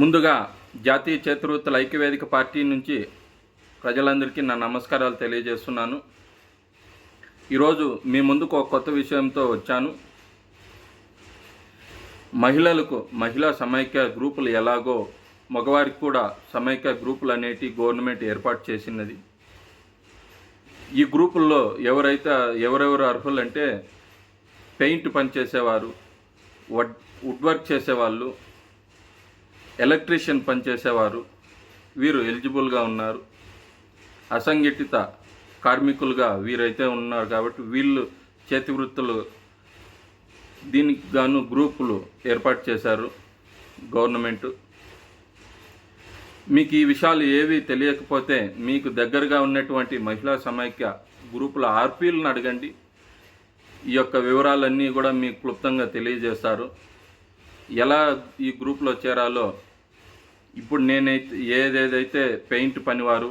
ముందుగా జాతీయ చేతివృత్తుల ఐక్యవేదిక పార్టీ నుంచి ప్రజలందరికీ నా నమస్కారాలు తెలియజేస్తున్నాను. ఈరోజు మీ ముందుకు ఒక కొత్త విషయంతో వచ్చాను. మహిళలకు మహిళా సమైక్య గ్రూపులు ఎలాగో మగవారికి కూడా సమైక్య గ్రూపులు అనేటి గవర్నమెంట్ ఏర్పాటు చేసినది. ఈ గ్రూపుల్లో ఎవరెవరు అర్హులంటే పెయింట్ పనిచేసేవారు, వుడ్ వర్క్ చేసేవాళ్ళు, ఎలక్ట్రీషియన్ పనిచేసేవారు, వీరు ఎలిజిబుల్గా ఉన్నారు. అసంఘటిత కార్మికులుగా వీరైతే ఉన్నారు కాబట్టి వీళ్ళు చేతి వృత్తులు దీనికి గాను గ్రూపులు ఏర్పాటు చేశారు గవర్నమెంటు. మీకు ఈ విషయాలు ఏవి తెలియకపోతే మీకు దగ్గరగా ఉన్నటువంటి మహిళా సమైక్య గ్రూపుల ఆర్పీలను అడగండి. ఈ యొక్క వివరాలన్నీ కూడా మీకు క్లుప్తంగా తెలియజేస్తారు. ఎలా ఈ గ్రూప్లో చేరాలో ఇప్పుడు నేనైతే ఏదేదైతే పెయింట్ పనివారు,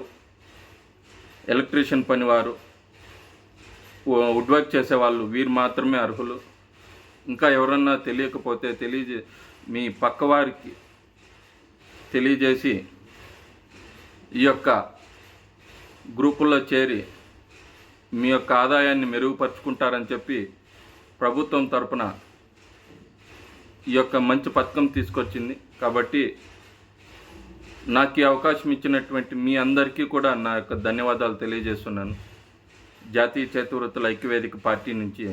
ఎలక్ట్రీషియన్ పనివారు, వుడ్ వర్క్ చేసేవాళ్ళు వీరు మాత్రమే అర్హులు. ఇంకా ఎవరన్నా తెలియకపోతే మీ పక్కవారికి తెలియజేసి ఈ యొక్క గ్రూపుల్లో చేరి మీ యొక్క ఆదాయాన్ని మెరుగుపరుచుకుంటారని చెప్పి ప్రభుత్వం తరపున ఈ యొక్క మంచి పథకం తీసుకొచ్చింది. కాబట్టి నాకు ఈ అవకాశం ఇచ్చినటువంటి మీ అందరికీ కూడా నా యొక్క ధన్యవాదాలు తెలియజేస్తున్నాను. జాతీయ చేతివృత్తుల ఐక్యవేదిక పార్టీ నుంచి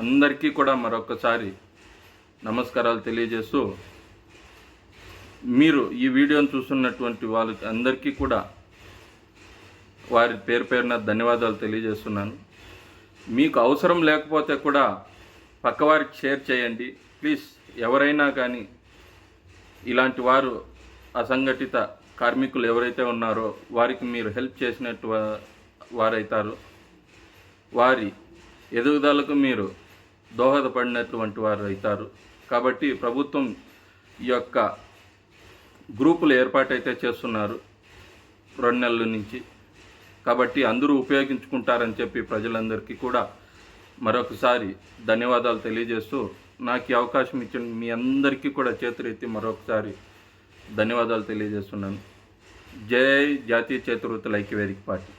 అందరికీ కూడా మరొకసారి నమస్కారాలు తెలియజేస్తూ, మీరు ఈ వీడియోను చూస్తున్నటువంటి వాళ్ళకి అందరికీ కూడా వారి పేరున ధన్యవాదాలు తెలియజేస్తున్నాను. మీకు అవసరం లేకపోతే కూడా పక్కవారికి షేర్ చేయండి ప్లీజ్. ఎవరైనా కానీ ఇలాంటి వారు అసంఘటిత కార్మికులు ఎవరైతే ఉన్నారో వారికి మీరు హెల్ప్ చేసినట్టు వారైతారు. వారి ఎదుగుదలకు మీరు దోహదపడినటువంటి వారు అవుతారు. కాబట్టి ప్రభుత్వం ఈ యొక్క గ్రూపులు ఏర్పాటైతే చేస్తున్నారు 2 నెలల నుంచి. కాబట్టి అందరూ ఉపయోగించుకుంటారని చెప్పి ప్రజలందరికీ కూడా మరొకసారి ధన్యవాదాలు తెలియజేస్తూ, నాకు ఈ అవకాశం ఇచ్చిన మీ అందరికీ కూడా చేతులెత్తి మరొకసారి ధన్యవాదాలు తెలియజేస్తున్నాను. జై జాతీయ చేతివృత్తుల ఐక్యవేదిక పార్టీ.